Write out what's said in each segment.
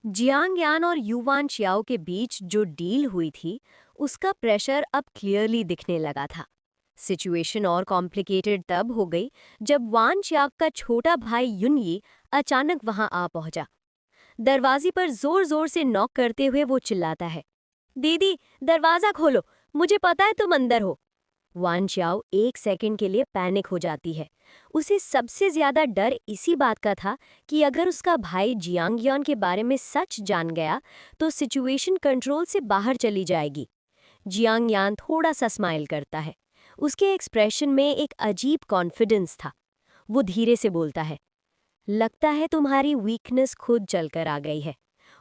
Jiang यान और युवान चियाओ के बीच जो डील हुई थी, उसका प्रेशर अब क्लियरली दिखने लगा था। सिचुएशन और कॉम्प्लिकेटेड तब हो गई जब वान चियाक का छोटा भाई युनयी अचानक वहां आ पहुंचा। दरवाजे पर जोर जोर से नॉक करते हुए वो चिल्लाता है, दीदी, दरवाजा खोलो, मुझे पता है तुम अंदर हो। वान चाओ एक सेकंड के लिए पैनिक हो जाती है। उसे सबसे ज्यादा डर इसी बात का था कि अगर उसका भाई जियांगयान के बारे में सच जान गया तो सिचुएशन कंट्रोल से बाहर चली जाएगी। जियांगयान थोड़ा सा स्माइल करता है। उसके एक्सप्रेशन में एक अजीब कॉन्फिडेंस था। वो धीरे से बोलता है, लगता है तुम्हारी वीकनेस खुद चलकर आ गई है।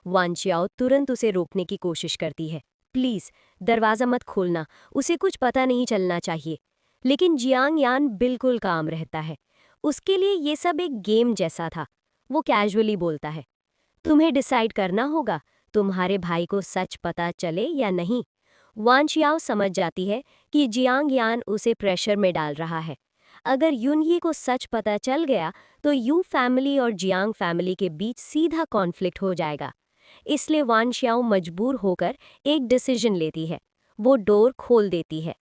वान चियाओ तुरंत उसे रोकने की कोशिश करती है, प्लीज दरवाजा मत खोलना, उसे कुछ पता नहीं चलना चाहिए। लेकिन जियांग यान बिल्कुल काम रहता है। उसके लिए ये सब एक गेम जैसा था। वो कैजुअली बोलता है, तुम्हें डिसाइड करना होगा, तुम्हारे भाई को सच पता चले या नहीं। वान चियाओ समझ जाती है कि जियांग यान उसे प्रेशर में डाल रहा है। अगर युनये को सच पता चल गया तो यू फैमिली और जियांग फैमिली के बीच सीधा कॉन्फ्लिक्ट हो जाएगा। इसलिए वान शियाओ मजबूर होकर एक डिसीजन लेती है। वो डोर खोल देती है।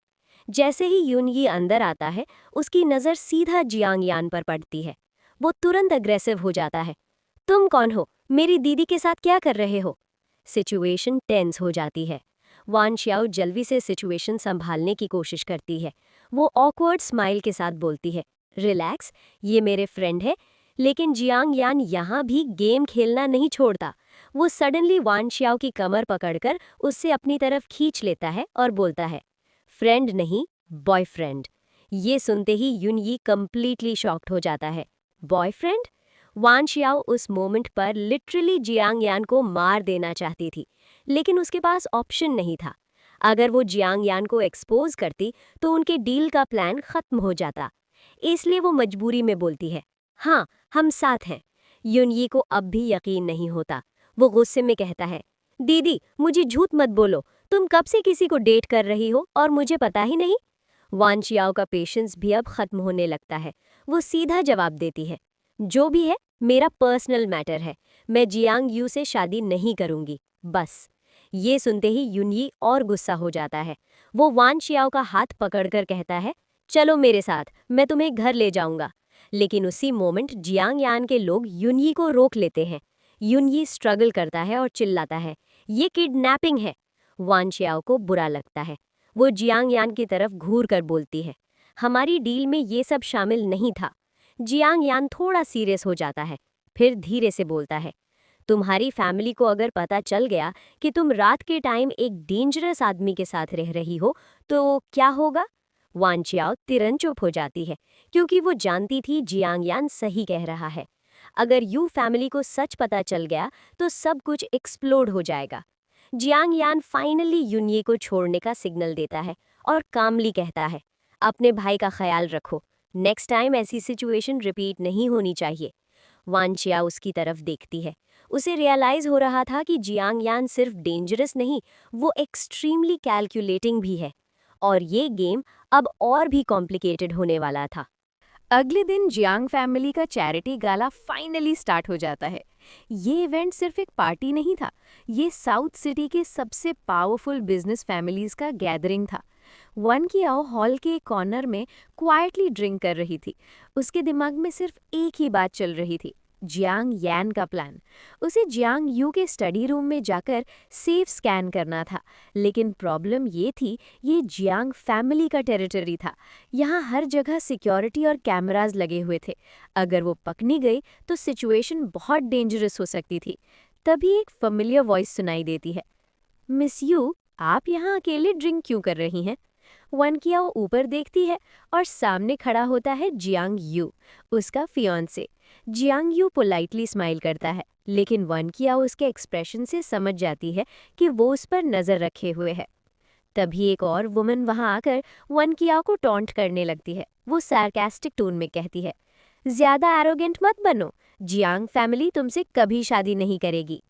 जैसे ही युनयी अंदर आता है, उसकी नज़र सीधा जियांग यान पर पड़ती है। वो तुरंत अग्रेसिव हो जाता है, तुम कौन हो, मेरी दीदी के साथ क्या कर रहे हो। सिचुएशन टेंस हो जाती है। वान शियाओ जल्दी से सिचुएशन संभालने की कोशिश करती है। वो ऑकवर्ड स्माइल के साथ बोलती है, रिलैक्स, ये मेरे फ्रेंड है। लेकिन जियांग यान यहाँ भी गेम खेलना नहीं छोड़ता। वो सडनली वान शियाओ की कमर पकड़कर उससे अपनी तरफ खींच लेता है और बोलता है, फ्रेंड नहीं, बॉयफ्रेंड। ये सुनते ही युनयी कंप्लीटली शॉक्ड हो जाता है। बॉयफ्रेंड? वान शियाओ उस मोमेंट पर लिटरली जियांग यान को मार देना चाहती थी, लेकिन उसके पास ऑप्शन नहीं था। अगर वो जियांग यान को एक्सपोज करती तो उनके डील का प्लान खत्म हो जाता। इसलिए वो मजबूरी में बोलती है, हाँ, हम साथ हैं। युनयी को अब भी यकीन नहीं होता। वो गुस्से में कहता है, दीदी, मुझे झूठ मत बोलो, तुम कब से किसी को डेट कर रही हो और मुझे पता ही नहीं। वान चियाओ का पेशेंस भी अब खत्म होने लगता है। वो सीधा जवाब देती है, जो भी है मेरा पर्सनल मैटर है, मैं जियांग यू से शादी नहीं करूंगी, बस। ये सुनते ही युनयी और गुस्सा हो जाता है। वो वान चियाओ का हाथ पकड़कर कहता है, चलो मेरे साथ, मैं तुम्हें घर ले जाऊंगा। लेकिन उसी मोमेंट जियांग यान के लोग युनयी को रोक लेते हैं। युनयी स्ट्रगल करता है और चिल्लाता है, ये किडनैपिंग है। वान चियाओ को बुरा लगता है। वो जियांग यान की तरफ घूर कर बोलती है, हमारी डील में ये सब शामिल नहीं था। जियांग यान थोड़ा सीरियस हो जाता है, फिर धीरे से बोलता है, तुम्हारी फैमिली को अगर पता चल गया कि तुम रात के टाइम एक डेंजरस आदमी के साथ रह रही हो तो क्या होगा। वान चियाओ तुरंत चुप हो जाती है, क्योंकि वो जानती थी जियांग यान सही कह रहा है। अगर यू फैमिली को सच पता चल गया तो सब कुछ एक्सप्लोड हो जाएगा। जियांग यान फाइनली युनये को छोड़ने का सिग्नल देता है और कामली कहता है, अपने भाई का ख्याल रखो, नेक्स्ट टाइम ऐसी सिचुएशन रिपीट नहीं होनी चाहिए। वान चिया उसकी तरफ देखती है। उसे रियलाइज हो रहा था कि जियांग यान सिर्फ डेंजरस नहीं, वो एक्सट्रीमली कैलकुलेटिंग भी है। और ये गेम अब और भी कॉम्प्लिकेटेड होने वाला था। अगले दिन जियांग फैमिली का चैरिटी गाला फाइनली स्टार्ट हो जाता है। ये इवेंट सिर्फ एक पार्टी नहीं था, ये साउथ सिटी के सबसे पावरफुल बिजनेस फैमिलीज का गैदरिंग था। वन की आओ हॉल के एक कॉर्नर में क्वाइटली ड्रिंक कर रही थी। उसके दिमाग में सिर्फ एक ही बात चल रही थी, जियांग यान का प्लान। उसे जियांग यू के स्टडी रूम में जाकर सेफ स्कैन करना था। लेकिन प्रॉब्लम ये थी, ये जियांग फैमिली का टेरिटरी था। यहाँ हर जगह सिक्योरिटी और कैमरास लगे हुए थे। अगर वो पकड़ी गई तो सिचुएशन बहुत डेंजरस हो सकती थी। तभी एक familiar वॉइस सुनाई देती है, मिस यू, आप यहाँ अकेले ड्रिंक क्यों कर रही हैं? वन किया वो ऊपर देखती है और सामने खड़ा होता है जियांग यू, उसका fiance. Jiang Yu politely smile करता है, लेकिन वन किया उसके एक्सप्रेशन से समझ जाती है कि वो उस पर नजर रखे हुए है। तभी एक और वुमन वहां आकर वन किया को टॉन्ट करने लगती है। वो सार्कास्टिक टोन में कहती है, ज्यादा एरोगेंट मत बनो, जियांग फैमिली तुमसे कभी शादी नहीं करेगी।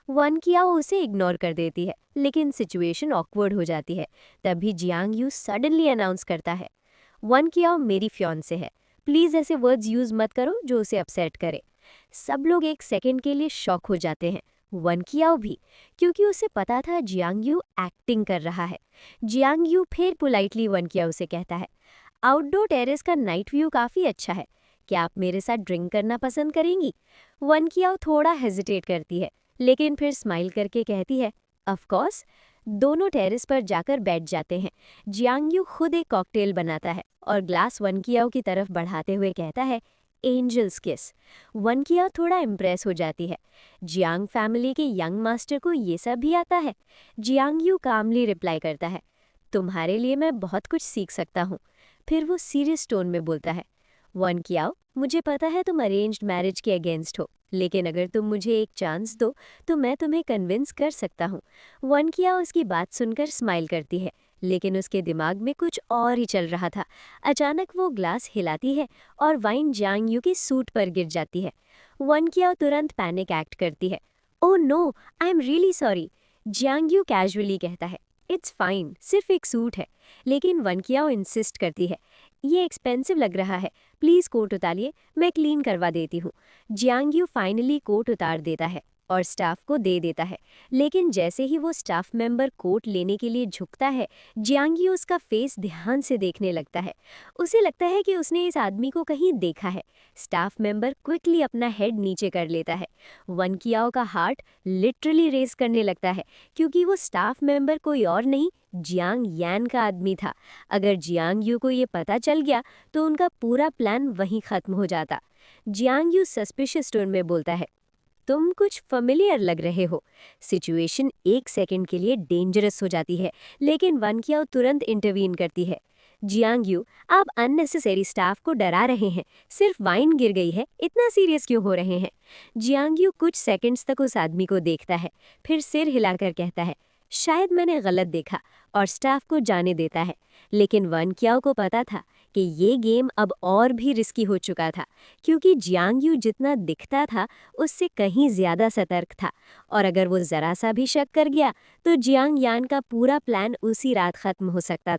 वन किया उसे इग्नोर कर देती है, लेकिन सिचुएशन ऑकवर्ड हो जाती है। तभी जियांग यू सडनली अनाउंस करता है, वन किया मेरी फियांसे है, प्लीज ऐसे वर्ड्स यूज मत करो जो उसे अपसेट करे। सब लोग एक सेकंड के लिए शॉक हो जाते हैं। वन कियाओ भी, क्योंकि उसे पता था जियांग यू एक्टिंग कर रहा है। जियांग यू फिर पोलाइटली वन कियाओ से कहता है, आउटडोर टेरेस का नाइट व्यू काफ़ी अच्छा है, क्या आप मेरे साथ ड्रिंक करना पसंद करेंगी? वन कियाओ थोड़ा हेजिटेट करती है, लेकिन फिर स्माइल करके कहती है, ऑफ कोर्स। दोनों टेरेस पर जाकर बैठ जाते हैं। जियांग यू खुद एक कॉकटेल बनाता है और ग्लास वन कियाओ की तरफ बढ़ाते हुए कहता है, एंजल्स किस। वन कियाओ थोड़ा इम्प्रेस हो जाती है। जियांग फैमिली के यंग मास्टर को ये सब भी आता है? जियांग यू कामली रिप्लाई करता है, तुम्हारे लिए मैं बहुत कुछ सीख सकता हूँ। फिर वो सीरियस टोन में बोलता है, वन कियाओ, मुझे पता है तुम अरेंज्ड मैरिज के अगेंस्ट हो, लेकिन अगर तुम मुझे एक चांस दो तो मैं तुम्हें कन्विंस कर सकता हूँ। वन कियाओ उसकी बात सुनकर स्माइल करती है, लेकिन उसके दिमाग में कुछ और ही चल रहा था। अचानक वो ग्लास हिलाती है और वाइन जियांग यू की सूट पर गिर जाती है। वन कियाओ तुरंत पैनिक एक्ट करती है। Oh no, I am really sorry. Jiang Yu casually कहता है, इट्स फाइन, सिर्फ एक सूट है। लेकिन वन कियाओ इंसिस्ट करती है, ये एक्सपेंसिव लग रहा है, प्लीज़ कोट उतारिए, मैं क्लीन करवा देती हूँ। जियांग यू फाइनली कोट उतार देता है और स्टाफ को दे देता है, लेकिन जैसे ही वो स्टाफ मेंबर कोट लेने के लिए झुकता है, जियांग यू उसका फेस ध्यान से देखने लगता है। उसे लगता है कि उसने इस आदमी को कहीं देखा है। स्टाफ मेंबर क्विकली अपना हेड नीचे कर लेता है। वन कियाओ का हार्ट लिटरली रेस करने लगता है, क्योंकि वो स्टाफ मेंबर कोई और नहीं, जियांग यान का आदमी था। अगर जियांग यू को ये पता चल गया तो उनका पूरा प्लान वहीं खत्म हो जाता। जियांग यू सस्पिशियस टोन में बोलता है, तुम कुछ familiar लग रहे हो। सिचुएशन एक सेकंड के लिए डेंजरस हो जाती है, लेकिन वन कियाओ तुरंत इंटरवीन करती है। जियांग यू, आप अननेसेसरी स्टाफ को डरा रहे हैं, सिर्फ वाइन गिर गई है, इतना सीरियस क्यों हो रहे हैं? जियांग यू कुछ सेकंड्स तक उस आदमी को देखता है, फिर सिर हिलाकर कहता है, शायद मैंने गलत देखा, और स्टाफ को जाने देता है। लेकिन वन कियाओ को पता था कि ये गेम अब और भी रिस्की हो चुका था, क्योंकि जियांग यू जितना दिखता था उससे कहीं ज़्यादा सतर्क था, और अगर वो ज़रा सा भी शक कर गया तो जियांग यान का पूरा प्लान उसी रात खत्म हो सकता था।